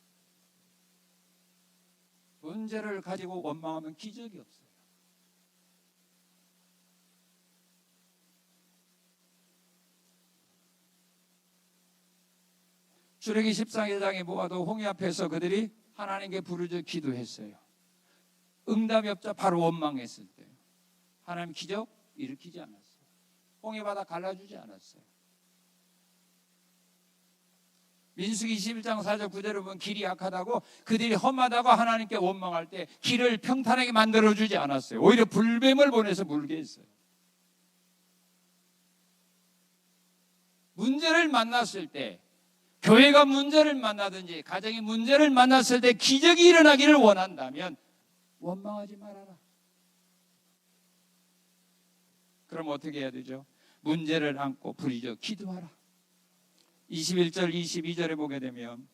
문제를 가지고 원망하면 기적이 없어요. 출애기 14장에 보아도 홍해 앞에서 그들이 하나님께 부르짖어 기도했어요. 응답이 없자 바로 원망했을 때 하나님 기적 일으키지 않았어요. 홍해 바다 갈라주지 않았어요. 민수기 21장 4절 9절에 보면 길이 약하다고 그들이 험하다고 하나님께 원망할 때 길을 평탄하게 만들어주지 않았어요. 오히려 불뱀을 보내서 물게 했어요. 문제를 만났을 때, 교회가 문제를 만나든지 가정이 문제를 만났을 때 기적이 일어나기를 원한다면 원망하지 말아라. 그럼 어떻게 해야 되죠? 문제를 안고 부르짖어 기도하라. 21절 22절에 보게 되면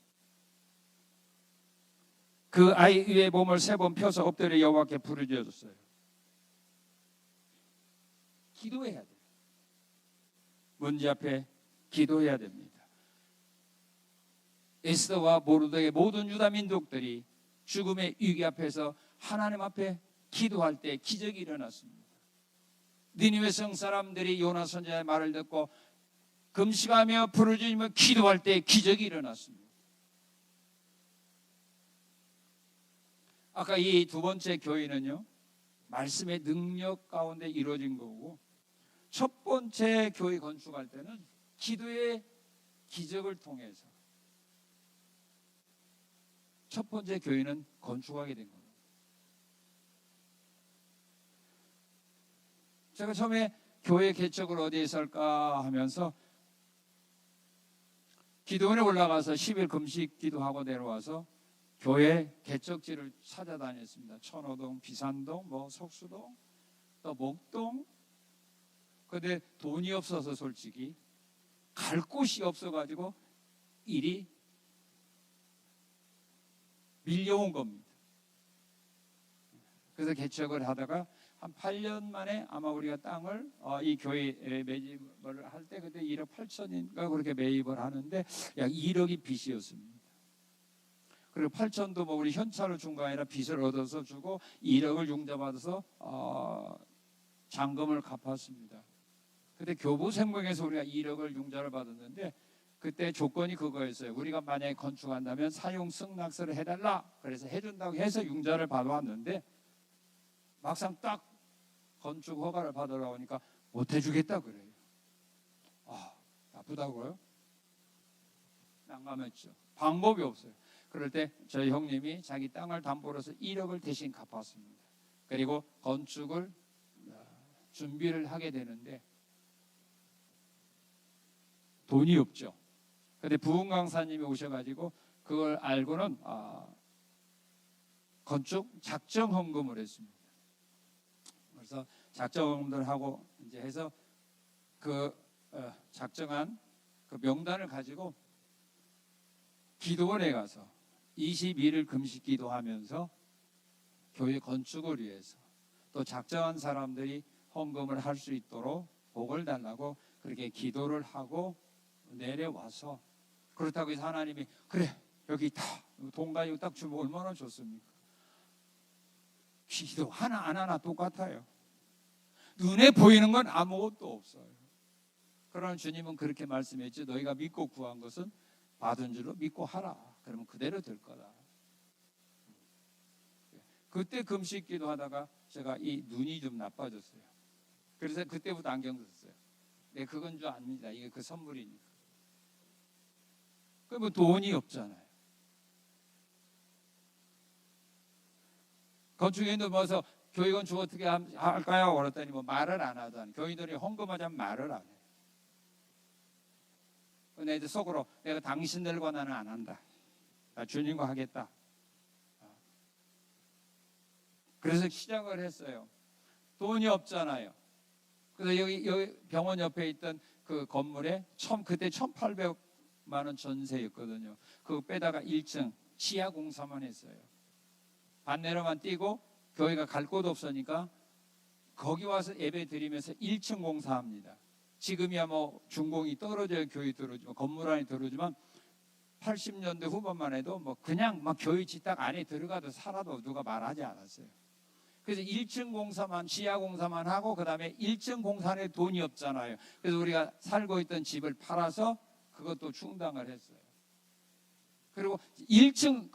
그 아이 위에 몸을 3번 펴서 엎드려 여호와께 부르짖었어요. 기도해야 돼요. 문제 앞에 기도해야 됩니다. 에스더와 모르드의 모든 유다 민족들이 죽음의 위기 앞에서 하나님 앞에 기도할 때 기적이 일어났습니다. 니느웨 성 사람들이 요나 선지자의 말을 듣고 금식하며 부르짖으며 기도할 때 기적이 일어났습니다. 아까 이 두 번째 교회는요, 말씀의 능력 가운데 이루어진 거고, 첫 번째 교회 건축할 때는 기도의 기적을 통해서 첫 번째 교회는 건축하게 된 겁니다. 제가 처음에 교회 개척을 어디에서 할까 하면서 기도원에 올라가서 10일 금식 기도하고 내려와서 교회 개척지를 찾아다녔습니다. 천호동, 비산동, 석수동, 또 목동. 근데 돈이 없어서 솔직히 갈 곳이 없어가지고 일이 밀려온 겁니다. 그래서 개척을 하다가 한 8년 만에 아마 우리가 땅을 이 교회에 매입을 할 때 그때 1억 8천인가 그렇게 매입을 하는데 약 1억이 빚이었습니다. 그리고 8천도 우리 현찰을 준 거 아니라 빚을 얻어서 주고 1억을 융자받아서 잔금을 갚았습니다. 그때 교부생명에서 우리가 1억을 융자를 받았는데 그때 조건이 그거였어요. 우리가 만약에 건축한다면 사용 승낙서를 해달라. 그래서 해준다고 해서 융자를 받아왔는데 막상 딱 건축 허가를 받으러 오니까 못 해주겠다 그래요. 나쁘다고요? 난감했죠. 방법이 없어요. 그럴 때 저희 형님이 자기 땅을 담보로 해서 1억을 대신 갚았습니다. 그리고 건축을 준비를 하게 되는데 돈이 없죠. 근데 부흥 강사님이 오셔가지고 그걸 알고는 건축 작정 헌금을 했습니다. 그래서 작정 헌금을 하고 이제 해서 그 작정한 그 명단을 가지고 기도원에 가서 22일 금식 기도하면서 교회 건축을 위해서 또 작정한 사람들이 헌금을 할 수 있도록 복을 달라고 그렇게 기도를 하고 내려와서 그렇다고 해서 하나님이 그래 여기 다 돈 가지고 딱 주면 얼마나 좋습니까? 기도 하나 안 하나 똑같아요. 눈에 보이는 건 아무것도 없어요. 그러나 주님은 그렇게 말씀했죠. 너희가 믿고 구한 것은 받은 줄로 믿고 하라. 그러면 그대로 될 거다. 그때 금식 기도하다가 제가 이 눈이 좀 나빠졌어요. 그래서 그때부터 안경 썼어요. 네, 그건 줄 압니다. 이게 그 선물이니까. 그 뭐 돈이 없잖아요. 건축인도 와서 교회 건축 어떻게 할까요? 그랬더니 뭐 말을 안 하잖아요. 교인들이 헌금하자면 말을 안 해요. 근데 이제 속으로 내가 당신들과 나는 안 한다. 주님과 하겠다. 그래서 시작을 했어요. 돈이 없잖아요. 그래서 여기 병원 옆에 있던 그 건물에 그때 1,800만 원 전세였거든요. 그거 빼다가 1층 지하 공사만 했어요. 반내로만 띄고 교회가 갈 곳 없으니까 거기 와서 예배 드리면서 1층 공사합니다. 지금이야 뭐 준공이 떨어져야 교회 들어오지만 건물 안에 들어오지만 80년대 후반만 해도 뭐 그냥 막 교회 지탁 안에 들어가도 살아도 누가 말하지 않았어요. 그래서 1층 공사만 지하 공사만 하고 그다음에 1층 공사에 돈이 없잖아요. 그래서 우리가 살고 있던 집을 팔아서 그것도 충당을 했어요. 그리고 1층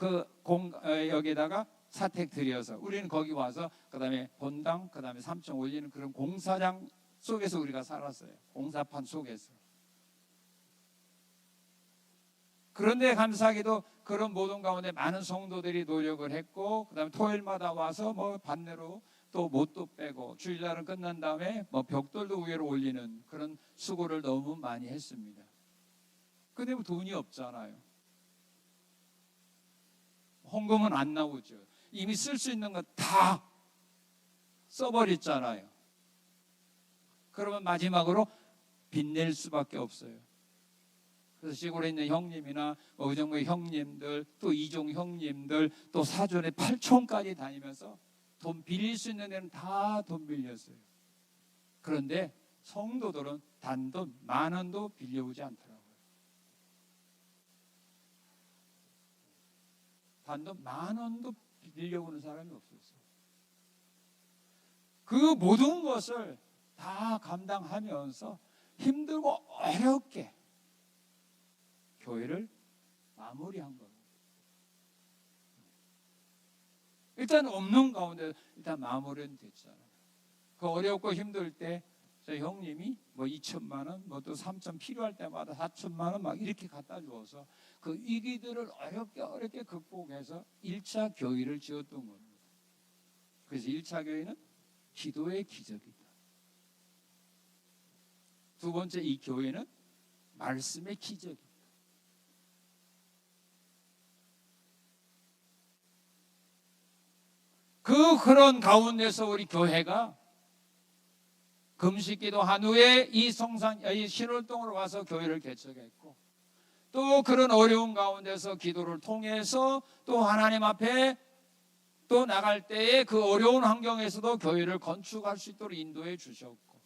여기다가 사택 들여서 우리는 거기 와서 그다음에 본당 그다음에 3층 올리는 그런 공사장 속에서 우리가 살았어요. 공사판 속에서. 그런데 감사하게도 그런 모든 가운데 많은 성도들이 노력을 했고 그다음에 토요일마다 와서 뭐 반대로 또 못도 빼고 주일날은 끝난 다음에 뭐 벽돌도 위로 올리는 그런 수고를 너무 많이 했습니다. 근데 뭐 돈이 없잖아요. 헌금은 안 나오죠. 이미 쓸 수 있는 거 다 써버렸잖아요. 그러면 마지막으로 빚낼 수밖에 없어요. 그래서 시골에 있는 형님이나 의정부의 형님들 또 이종 형님들 또 사존의 8촌까지 다니면서 돈 빌릴 수 있는 데는 다 돈 빌렸어요. 그런데 성도들은 단돈 10,000원도 빌려오지 않더라고요. 단돈 10,000원도 빌려오는 사람이 없었어요. 그 모든 것을 다 감당하면서 힘들고 어렵게 교회를 마무리한 겁니다. 일단 없는 가운데 일단 마무리는 됐잖아요. 그 어렵고 힘들 때 저희 형님이 뭐 2,000만 원, 뭐 또 3,000 필요할 때마다 4,000만 원 막 이렇게 갖다 주어서 그 위기들을 어렵게 극복해서 1차 교회를 지었던 겁니다. 그래서 1차 교회는 기도의 기적이다. 두 번째 이 교회는 말씀의 기적이다. 그런 가운데서 우리 교회가 금식기도 한 후에 이 신월동으로 와서 교회를 개척했고 또 그런 어려운 가운데서 기도를 통해서 또 하나님 앞에 또 나갈 때에 그 어려운 환경에서도 교회를 건축할 수 있도록 인도해 주셨고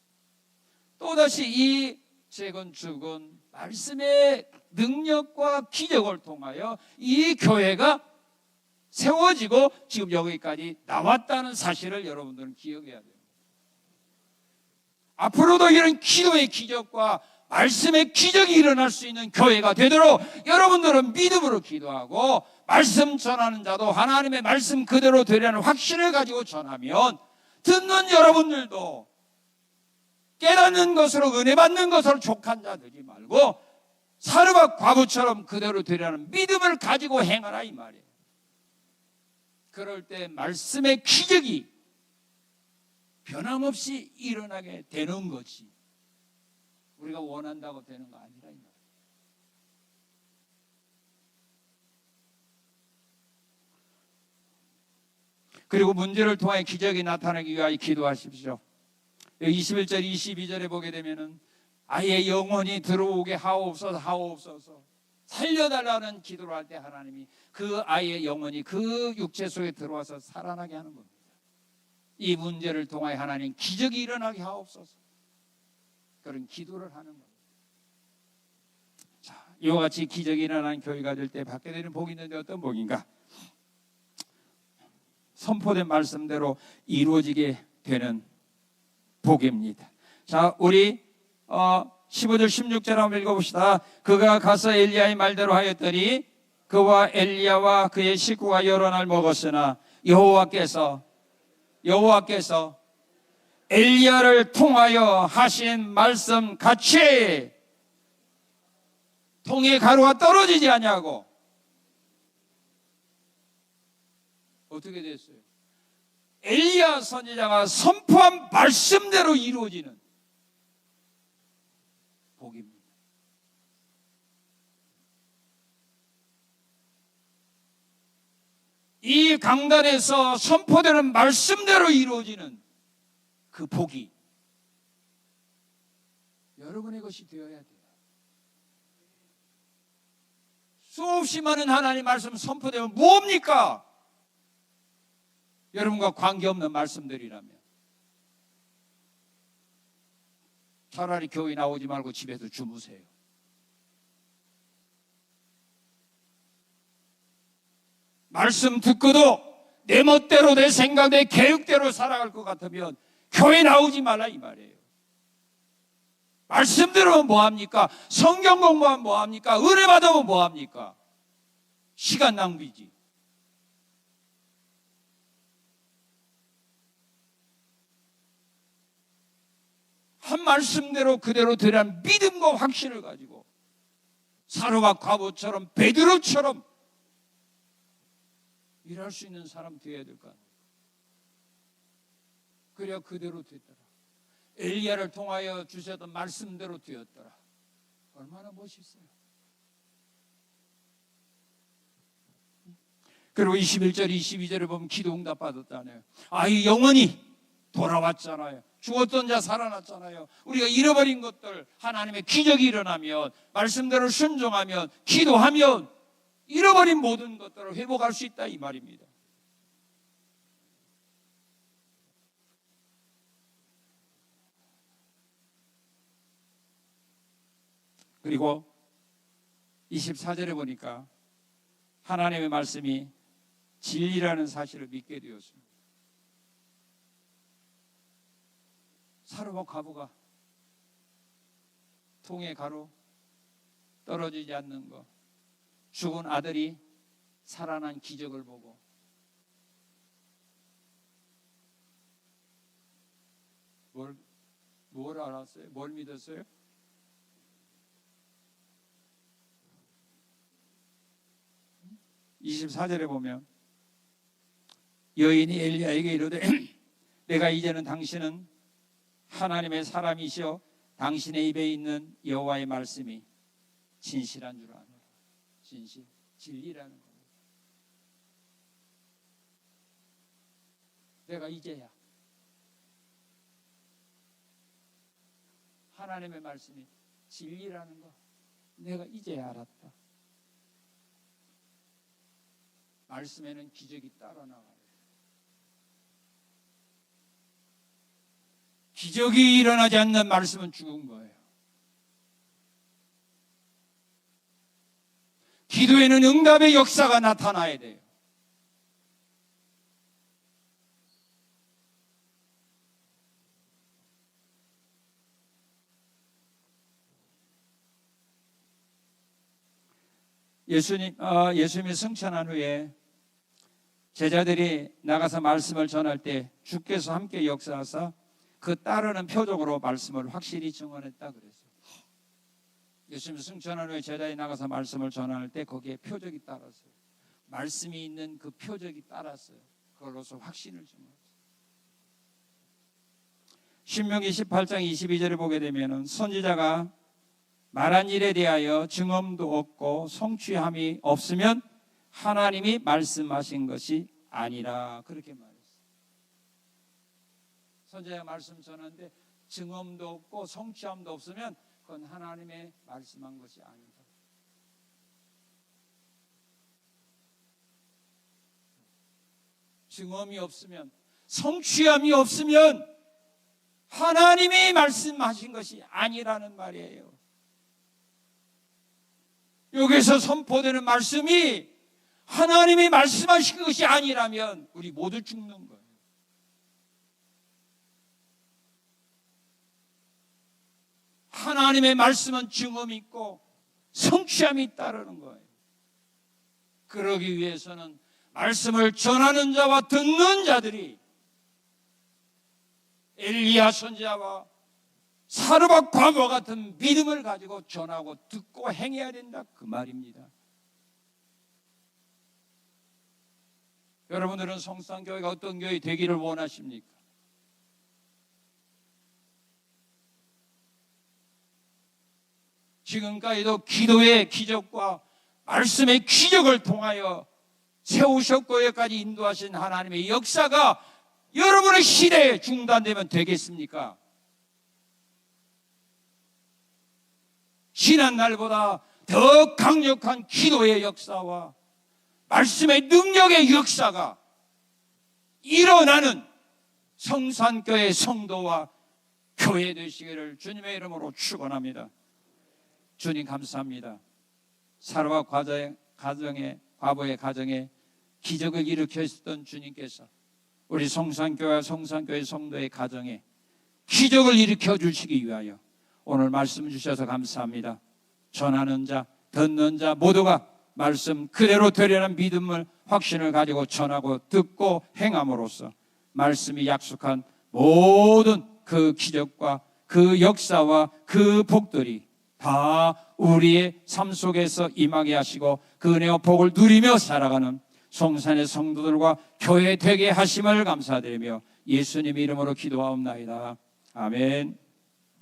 또다시 이 재건축은 말씀의 능력과 기적을 통하여 이 교회가 세워지고 지금 여기까지 나왔다는 사실을 여러분들은 기억해야 돼요. 앞으로도 이런 기도의 기적과 말씀의 기적이 일어날 수 있는 교회가 되도록 여러분들은 믿음으로 기도하고 말씀 전하는 자도 하나님의 말씀 그대로 되려는 확신을 가지고 전하면 듣는 여러분들도 깨닫는 것으로 은혜 받는 것으로 족한 자 되지 말고 사르밧 과부처럼 그대로 되려는 믿음을 가지고 행하라 이 말이에요. 그럴 때 말씀의 기적이 변함없이 일어나게 되는 것이 우리가 원한다고 되는 거 아니라 이 말이에요. 그리고 문제를 통해 기적이 나타나기 위하여 기도하십시오. 21절 22절에 보게 되면은 아예 영혼이 들어오게 하옵소서 살려달라는 기도를 할 때 하나님이 그 아이의 영혼이 그 육체 속에 들어와서 살아나게 하는 겁니다. 이 문제를 통하여 하나님 기적이 일어나게 하옵소서 그런 기도를 하는 겁니다. 자, 이와 같이 기적이 일어나는 교회가 될 때 받게 되는 복이 있는데 어떤 복인가? 선포된 말씀대로 이루어지게 되는 복입니다. 자, 우리 15절 16절 한번 읽어봅시다. 그가 가서 엘리야의 말대로 하였더니 그와 엘리야와 그의 식구가 여러 날 먹었으나 여호와께서 엘리야를 통하여 하신 말씀 같이 통에 가루가 떨어지지 않냐고. 어떻게 됐어요? 엘리야 선지자가 선포한 말씀대로 이루어지는 복입니다. 이 강단에서 선포되는 말씀대로 이루어지는 그 복이 여러분의 것이 되어야 돼요. 수없이 많은 하나님 말씀 선포되면 뭡니까? 여러분과 관계없는 말씀들이라면 차라리 교회 나오지 말고 집에서 주무세요. 말씀 듣고도 내 멋대로 내 생각 내 계획대로 살아갈 것 같으면 교회 나오지 말라 이 말이에요. 말씀 들으면 뭐합니까? 성경 공부하면 뭐합니까? 은혜 받으면 뭐합니까? 시간 낭비지. 한 말씀대로 그대로 들으라는 믿음과 확신을 가지고 사로와 과부처럼 베드로처럼 일할 수 있는 사람 되어야 될 것 같아요. 그래야 그대로 됐더라. 엘리야를 통하여 주셨던 말씀대로 되었더라. 얼마나 멋있어요. 그리고 21절 22절에 보면 기도 응답 받았다네요. 아이 영혼이 돌아왔잖아요. 죽었던 자 살아났잖아요. 우리가 잃어버린 것들 하나님의 기적이 일어나면 말씀대로 순종하면 기도하면 잃어버린 모든 것들을 회복할 수 있다 이 말입니다. 그리고 24절에 보니까 하나님의 말씀이 진리라는 사실을 믿게 되었습니다. 사로와 과부가 통에 가루 떨어지지 않는 것, 죽은 아들이 살아난 기적을 보고 뭘 알았어요? 뭘 믿었어요? (24절에) 보면 여인이 엘리야에게 이르되 내가 이제는 당신은 하나님의 사람이시여 당신의 입에 있는 여호와의 말씀이 진실한 줄 아노라. 진실, 진리라는 겁니다. 내가 이제야 하나님의 말씀이 진리라는 거 내가 이제야 알았다. 말씀에는 기적이 따라 나가요. 기적이 일어나지 않는 말씀은 죽은 거예요. 기도에는 응답의 역사가 나타나야 돼요. 예수님이 승천한 후에 제자들이 나가서 말씀을 전할 때 주께서 함께 역사하사 그 따르는 표적으로 말씀을 확실히 증언했다 그랬어요. 예수님이 승천한 후에 제자들이 나가서 말씀을 전할 때 거기에 표적이 따랐어요. 말씀이 있는 그 표적이 따랐어요. 그걸로서 확신을 증언했어요. 신명기 18장 22절을 보게 되면 선지자가 말한 일에 대하여 증언도 없고 성취함이 없으면 하나님이 말씀하신 것이 아니라 그렇게 말했어요. 선지자가 말씀 전하는데 증언도 없고 성취함도 없으면 그건 하나님의 말씀한 것이 아니다. 증언이 없으면 성취함이 없으면 하나님이 말씀하신 것이 아니라는 말이에요. 여기서 선포되는 말씀이 하나님이 말씀하신 것이 아니라면 우리 모두 죽는 거예요. 하나님의 말씀은 증언이 있고 성취함이 따르는 거예요. 그러기 위해서는 말씀을 전하는 자와 듣는 자들이 엘리야 선지자와 사르밧 과부와 같은 믿음을 가지고 전하고 듣고 행해야 된다 그 말입니다. 여러분들은 성산교회가 어떤 교회 되기를 원하십니까? 지금까지도 기도의 기적과 말씀의 기적을 통하여 세우셨고 여기까지 인도하신 하나님의 역사가 여러분의 시대에 중단되면 되겠습니까? 지난날보다 더 강력한 기도의 역사와 말씀의 능력의 역사가 일어나는 성산교회 성도와 교회 되시기를 주님의 이름으로 축원합니다. 주님 감사합니다. 사라와 과보의 가정에 기적을 일으켰던 주님께서 우리 성산교회와 성산교회 성도의 가정에 기적을 일으켜 주시기 위하여 오늘 말씀 주셔서 감사합니다. 전하는 자, 듣는 자 모두가 말씀 그대로 되려는 믿음을, 확신을 가지고 전하고 듣고 행함으로써 말씀이 약속한 모든 그 기적과 그 역사와 그 복들이 다 우리의 삶 속에서 임하게 하시고 그 은혜와 복을 누리며 살아가는 성산의 성도들과 교회 되게 하심을 감사드리며 예수님 이름으로 기도하옵나이다. 아멘.